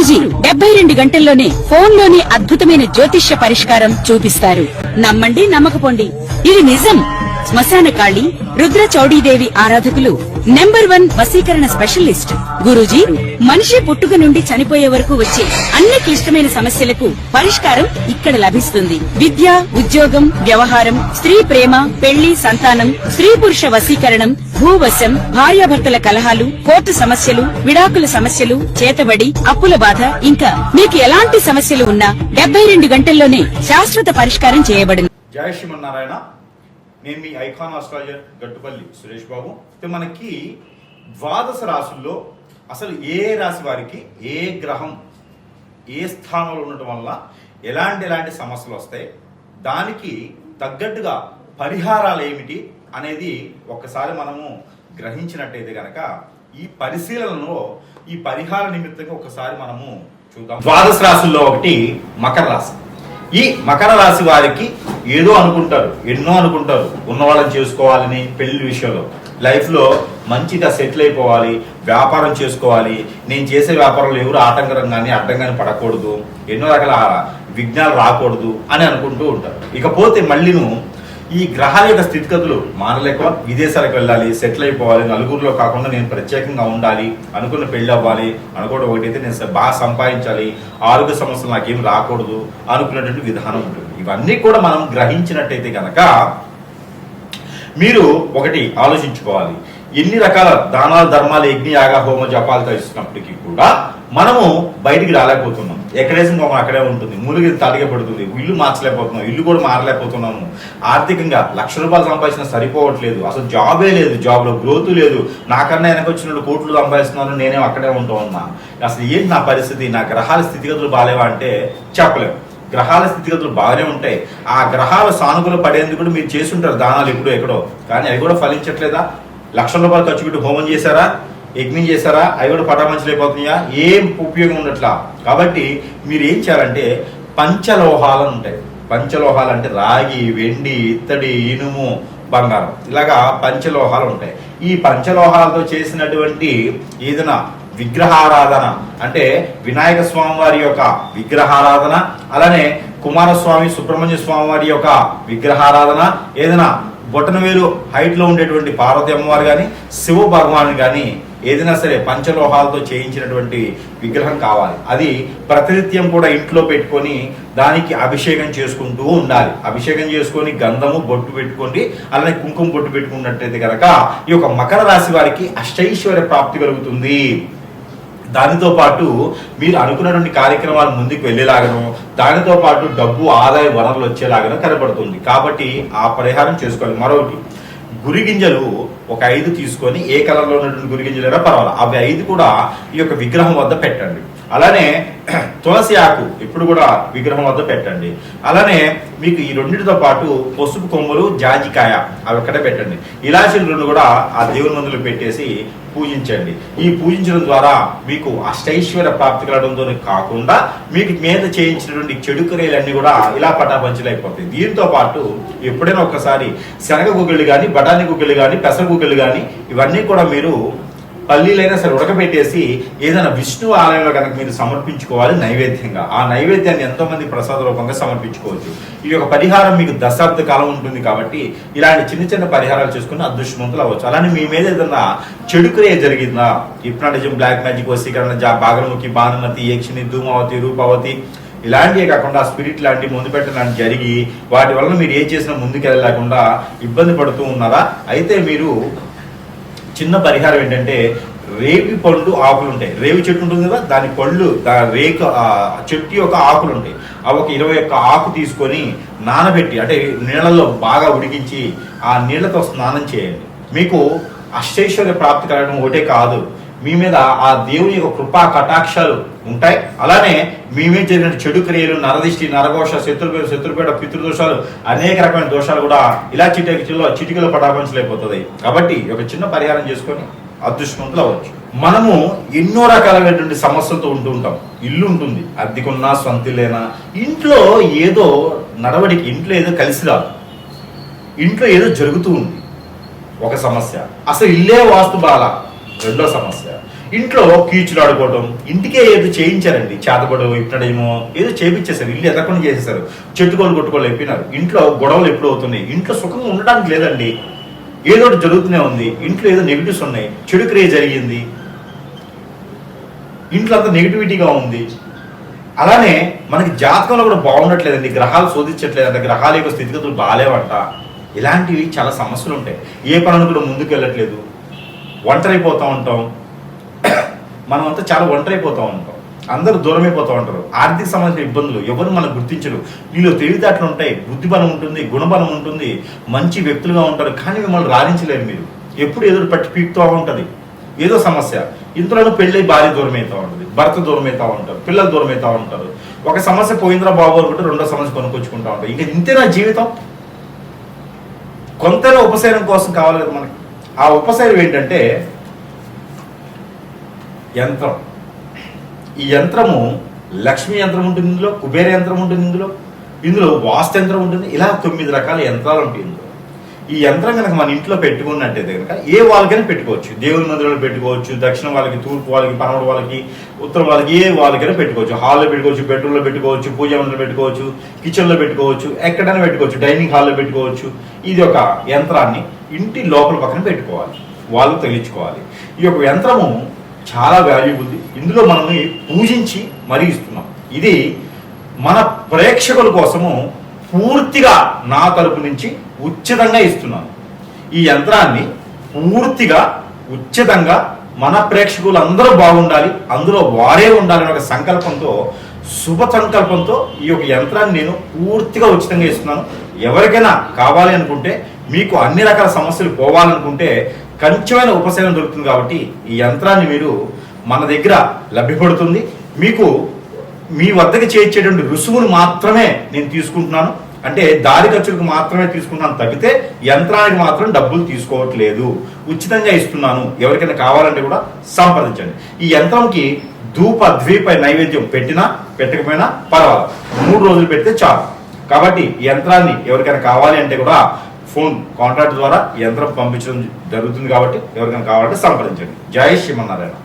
గురూజీ 72 గంటల్లోనే ఫోన్లోని అద్భుతమైన జ్యోతిష్య పరిష్కారం చూపిస్తారు. నమ్మండి, నమ్మకపోండి, ఇది నిజం. శ్మశాన కాళి రుద్ర చౌడీదేవి ఆరాధకులు నంబర్ 1 వశీకరణ స్పెషలిస్ట్. గురూజీ మనిషి పుట్టుక నుండి చనిపోయే వరకు వచ్చే అన్ని క్లిష్టమైన సమస్యలకు పరిష్కారం ఇక్కడ లభిస్తుంది. విద్య, ఉద్యోగం, వ్యవహారం, స్త్రీ ప్రేమ, పెళ్లి, సంతానం, స్త్రీ పురుష వశీకరణం, భూవశం, భార్యాభర్తల కలహాలు, కోర్టు సమస్యలు, విడాకుల సమస్యలు, చేతబడి, అప్పుల బాధ, ఇంకా మీకు ఎలాంటి సమస్యలు ఉన్నా 72 గంటల్లోనే శాశ్వత పరిష్కారం చేయబడును. జై శ్రీమన్నారాయణ. నేను మీ ఐకాన్ ఆస్ట్రాలజర్ గట్టుపల్లి సురేష్ బాబు. మనకి ద్వాదశ రాశుల్లో అసలు ఏ రాశి వారికి ఏ గ్రహం ఏ స్థానంలో ఉండటం వల్ల ఎలాంటి సమస్యలు వస్తాయి, దానికి తగ్గట్టుగా పరిహారాలు ఏమిటి అనేది ఒక్కసారి మనము గ్రహించినట్టయితే గనక ఈ పరిశీలనలో ఈ పరిహార నిమిత్తంగా ఒకసారి మనము చూద్దాం. ద్వాదశ రాశుల్లో ఒకటి మకర రాశి. ఈ మకర రాశి వారికి ఏదో అనుకుంటారు, ఎన్నో అనుకుంటారు, ఉన్న వాళ్ళని చేసుకోవాలని, పెళ్లి విషయంలో లైఫ్ లో మంచిగా సెటిల్ అయిపోవాలి, వ్యాపారం చేసుకోవాలి, నేను చేసే వ్యాపారంలో ఎవరు ఆటంకరం కానీ అడ్డం కానీ పడకూడదు, ఎన్నో రకాల విఘ్నాలు రాకూడదు అని అనుకుంటూ ఉంటారు. ఇకపోతే మళ్ళీను ఈ గ్రహాల యొక్క స్థితిగతులు మానలేక విదేశాలకు వెళ్ళాలి, సెటిల్ అయిపోవాలి, నలుగురిలో కాకుండా నేను ప్రత్యేకంగా ఉండాలి, అనుకున్న పెళ్లి అవ్వాలి, అనుకోవడం ఒకటైతే నేను బాగా సంపాదించాలి, ఆరోగ్య సమస్యలు నాకేం రాకూడదు అనుకున్నటువంటి విధానం ఉంటుంది. ఇవన్నీ కూడా మనం గ్రహించినట్టయితే కనుక మీరు ఒకటి ఆలోచించుకోవాలి. ఎన్ని రకాల దానాలు, ధర్మాలు, యజ్ఞ, యాగ, హోమ, జపాలు ఇస్తున్నప్పటికీ కూడా మనము బయటికి రాలేకపోతున్నాం. ఎక్కడేసిన హోమం అక్కడే ఉంటుంది, మూలిగి తడిగా పడుతుంది, ఇల్లు మార్చలేకపోతున్నాం, ఇల్లు కూడా మారలేకపోతున్నాము. ఆర్థికంగా ₹1,00,000 సంపాదించినా సరిపోవట్లేదు, అసలు జాబే లేదు, జాబ్లో గ్రోత్ లేదు, నాకన్నా వెనకొచ్చిన కోట్లు సంపాదిస్తున్నాను, నేనే అక్కడే ఉంటా ఉన్నా. అసలు ఏంటి నా పరిస్థితి, నా గ్రహాల స్థితిగతులు బాగాలేవా అంటే చెప్పలేము. గ్రహాల స్థితిగతులు బాగానే ఉంటాయి. ఆ గ్రహాల సానుకూల పడేందుకు కూడా మీరు చేస్తుంటారు దానాలు ఎప్పుడో ఎక్కడో, కానీ అవి కూడా ఫలించట్లేదా? ₹1,00,000 ఖర్చు పెట్టి హోమం చేశారా, యజ్ఞం చేశారా, అవి కూడా పటామంచలైపోతున్నాయా? ఏం ఉపయోగం ఉండట్లా. కాబట్టి మీరు ఏం చేయాలంటే పంచలోహాలు ఉంటాయి. పంచలోహాలు అంటే రాగి, వెండి, ఇత్తడి, ఇనుము, బంగారం, ఇలాగా పంచలోహాలు ఉంటాయి. ఈ పంచలోహాలతో చేసినటువంటి ఏదైనా విగ్రహారాధన అంటే వినాయక స్వామి వారి యొక్క విగ్రహారాధన, అలానే కుమారస్వామి, సుబ్రహ్మణ్య స్వామి వారి యొక్క విగ్రహారాధన, ఏదైనా బొటనవేలు హైట్ లో ఉండేటువంటి పార్వతి అమ్మవారు కానీ, శివ భగవాన్ కానీ, ఏదైనా సరే పంచలోహాలతో చేయించినటువంటి విగ్రహం కావాలి. అది ప్రతినిత్యం కూడా ఇంట్లో పెట్టుకొని దానికి అభిషేకం చేసుకుంటూ ఉండాలి. అభిషేకం చేసుకొని గంధము బొట్టు పెట్టుకోండి, అలానే కుంకుమ బొట్టు పెట్టుకున్నట్టయితే కనుక ఈ యొక్క మకర రాశి వారికి అష్టైశ్వర్య ప్రాప్తి కలుగుతుంది. దానితో పాటు మీరు అనుకున్నటువంటి కార్యక్రమాలు ముందుకు వెళ్ళేలాగను, దానితో పాటు డబ్బు, ఆదాయ వనరులు వచ్చేలాగానో కనబడుతుంది. కాబట్టి ఆ పరిహారం చేసుకోవాలి. మరొకటి, గురిగింజలు ఒక 5 తీసుకొని ఏ కలర్లో ఉన్నటువంటి గురిగింజలైనా పర్వాలేదు, అవి 5 కూడా ఈ యొక్క విగ్రహం వద్ద పెట్టండి. అలానే తులసి ఆకు ఎప్పుడు కూడా విగ్రహం వద్ద పెట్టండి. అలానే మీకు ఈ రెండింటితో పాటు పసుపు కొమ్ములు, జాజికాయ అవి ఒక్కటే పెట్టండి. ఇలాచీలు 2 కూడా ఆ దేవుని మందులు పెట్టేసి పూజించండి. ఈ పూజించడం ద్వారా మీకు అష్టైశ్వర్య ప్రాప్తి కలగడంతో కాకుండా మీకు మీద చేయించినటువంటి చెడు క్రియలన్నీ కూడా ఇలా పటాపంచలైపోతాయి. దీంతో పాటు ఎప్పుడైనా ఒక్కసారి శనగ గుగ్గిళ్ళు కానీ, బఠానీ గుగ్గిళ్ళు కానీ, పెసర గుగ్గిళ్ళు కానీ ఇవన్నీ కూడా మీరు పల్లీలైనా సరే ఉడకబెట్టేసి ఏదైనా విష్ణు ఆలయంలో కనుక మీరు సమర్పించుకోవాలి నైవేద్యంగా. ఆ నైవేద్యాన్ని ఎంతో మంది ప్రసాద రూపంగా సమర్పించుకోవచ్చు. ఈ యొక్క పరిహారం మీకు దశాబ్ద కాలం ఉంటుంది కాబట్టి ఇలాంటి చిన్న పరిహారాలు చేసుకుని అదృష్టవంతులు అవ్వచ్చు. అలానే మీ మీద ఏదన్నా చెడు క్రియ జరిగిందా, హిప్నాటిజం, బ్లాక్ మ్యాజిక్, వశీకరణ, భాగముఖి, భానుమతి, యక్షిణి, ధూమావతి, రూపావతి ఇలాంటివే కాకుండా స్పిరిట్ లాంటి, ముందుపెట్ట లాంటి జరిగి వాటి వల్ల మీరు ఏం చేసినా ముందుకెళ్ళలేకుండా ఇబ్బంది పడుతూ ఉన్నారా? అయితే మీరు చిన్న పరిహారం ఏంటంటే, రేవి పండు ఆకులు ఉంటాయి, రేవి చెట్టు ఉంటుంది కదా, దాని పళ్ళు, రేకు చెట్టు యొక్క ఆకులు ఉంటాయి, అవి ఒక 21 ఆకు తీసుకొని నానబెట్టి అంటే నీళ్ళల్లో బాగా ఉడికించి ఆ నీళ్లతో స్నానం చేయండి. మీకు అష్టైశ్వర్య ప్రాప్తి కలగడం ఒకటే కాదు, మీ మీద ఆ దేవుని యొక్క కృపా కటాక్షాలు ఉంటాయి. అలానే మీ మీద జరిగిన చెడు క్రియలు, నరదిష్టి, నరఘోష, శత్రుపేట, పితృదోషాలు, అనేక రకమైన దోషాలు కూడా ఇలా చిటికలో పటాపంచలైపోతుంది. కాబట్టి ఒక చిన్న పరిహారం చేసుకొని అదృష్టవంతులు అవ్వచ్చు. మనము ఎన్నో రకాలైనటువంటి సమస్యలతో ఉంటూ ఉంటాం. ఇల్లు ఉంటుంది, అద్దెకున్నా, సొంతిల్లేనా, ఇంట్లో ఏదో నడవడికి, ఇంట్లో ఏదో కలిసి రాదు, ఇంట్లో ఏదో జరుగుతూ ఉంది ఒక సమస్య, అసలు ఇల్లే వాస్తు బాల రెండో సమస్య, ఇంట్లో కీచులు ఆడుకోవడం, ఇంటికే ఏదో చేయించారండి, చేతబడు ఇప్పుడేమో ఏదో చేయించేశారు, ఇల్లు ఎదకుండా చేసేసారు, చెట్టుకోలు కొట్టుకోలు అయిపోయినారు, ఇంట్లో గొడవలు ఎప్పుడు అవుతున్నాయి, ఇంట్లో సుఖంగా ఉండడానికి లేదండి, ఏదో ఒకటి జరుగుతూనే ఉంది, ఇంట్లో ఏదో నెగిటివ్స్ ఉన్నాయి, చెడు క్రియ జరిగింది, ఇంట్లో అంతా నెగిటివిటీగా ఉంది. అలానే మనకి జాతకంలో కూడా బాగుండట్లేదండి, గ్రహాలు శోధించట్లేదంట, గ్రహాల యొక్క స్థితిగతులు బాగాలేవంట, ఇలాంటివి చాలా సమస్యలు ఉంటాయి. ఏ పనులు కూడా ముందుకు వెళ్ళట్లేదు, ఒంటరైపోతూ ఉంటాం, మనమంతా చాలా ఒంటరైపోతూ ఉంటాం, అందరూ దూరమైపోతూ ఉంటారు, ఆర్థిక సంబంధించిన ఇబ్బందులు, ఎవరు మనం గుర్తించరు, నీలో తెలివితేటలు ఉంటాయి, బుద్ధిబలం ఉంటుంది, గుణబలం ఉంటుంది, మంచి వ్యక్తులుగా ఉంటారు, కానీ మిమ్మల్ని రాణించలేరు. మీరు ఎప్పుడు ఏదో పట్టి పీకుతూ ఉంటుంది, ఏదో సమస్య. ఇంతలోనూ పెళ్ళి భార్య దూరం అవుతూ ఉంటుంది, భర్త దూరం అవుతూ ఉంటారు, పిల్లలు దూరం అవుతూ ఉంటారు, ఒక సమస్య పోయిందిరా బాబు అనుకుంటే రెండో సమస్య కొనుక్కొచ్చుకుంటూ ఉంటారు. ఇంకా ఇంతేనా జీవితం? కొంతైనా ఉపశమనం కోసం కావాలి కదా మనకి. ఆ ఉపశమనం ఏంటంటే యంత్రం. ఈ యంత్రము లక్ష్మీ యంత్రం ఉంటుంది ఇందులో, కుబేర యంత్రం ఉంటుంది ఇందులో వాస్తు యంత్రం ఉంటుంది, ఇలా 9 రకాల యంత్రాలు ఉంటాయి ఇందులో. ఈ యంత్రం కనుక మన ఇంట్లో పెట్టుకున్నట్టయితే కనుక ఏ వాళ్ళకైనా పెట్టుకోవచ్చు, దేవుని మందిరంలో పెట్టుకోవచ్చు, దక్షిణ వాళ్ళకి, తూర్పు వాళ్ళకి, పడమర వాళ్ళకి, ఉత్తరం వాళ్ళకి, ఏ వాళ్ళకైనా పెట్టుకోవచ్చు, హాల్లో పెట్టుకోవచ్చు, బెడ్రూమ్లో పెట్టుకోవచ్చు, పూజా మందిరంలో పెట్టుకోవచ్చు, కిచెన్లో పెట్టుకోవచ్చు, ఎక్కడైనా పెట్టుకోవచ్చు, డైనింగ్ హాల్లో పెట్టుకోవచ్చు. ఇది ఒక యంత్రాన్ని ఇంటి లోపల పక్కన పెట్టుకోవాలి, వాళ్ళు తగిలించుకోవాలి. ఈ యొక్క యంత్రము చాలా వాల్యూబుల్. ఇందులో మనం పూజించి మరీ ఇస్తున్నాం. ఇది మన ప్రేక్షకుల కోసము పూర్తిగా నా తరపు నుంచి ఉచితంగా ఇస్తున్నాను. ఈ యంత్రాన్ని పూర్తిగా ఉచితంగా మన ప్రేక్షకులు అందరూ బాగుండాలి, అందులో వారే ఉండాలని ఒక సంకల్పంతో, శుభ సంకల్పంతో ఈ యొక్క యంత్రాన్ని నేను పూర్తిగా ఉచితంగా ఇస్తున్నాను. ఎవరికైనా కావాలి అనుకుంటే, మీకు అన్ని రకాల సమస్యలు పోవాలనుకుంటే కొంచెమైన ఉపశమనం దొరుకుతుంది. కాబట్టి ఈ యంత్రాన్ని మీరు మన దగ్గర లభ్యపడుతుంది. మీకు మీ వద్దకు చేర్చేటువంటి రుసుమును మాత్రమే నేను తీసుకుంటున్నాను, అంటే దారి ఖర్చులకు మాత్రమే తీసుకుంటున్నాను తప్పితే యంత్రానికి మాత్రం డబ్బులు తీసుకోవట్లేదు, ఉచితంగా ఇస్తున్నాను. ఎవరికైనా కావాలంటే కూడా సంప్రదించండి. ఈ యంత్రంకి ధూప ద్వీప నైవేద్యం పెట్టినా పెట్టకపోయినా పర్వాలేదు, 3 రోజులు పెడితే చాలు. కాబట్టి ఈ యంత్రాన్ని ఎవరికైనా కావాలి అంటే కూడా ఫోన్ కాంటాక్ట్ ద్వారా యంత్రం పంపించడం జరుగుతుంది. కాబట్టి ఎవరికైనా కావాలంటే సంప్రదించండి. జై శ్రీమన్నారాయణ.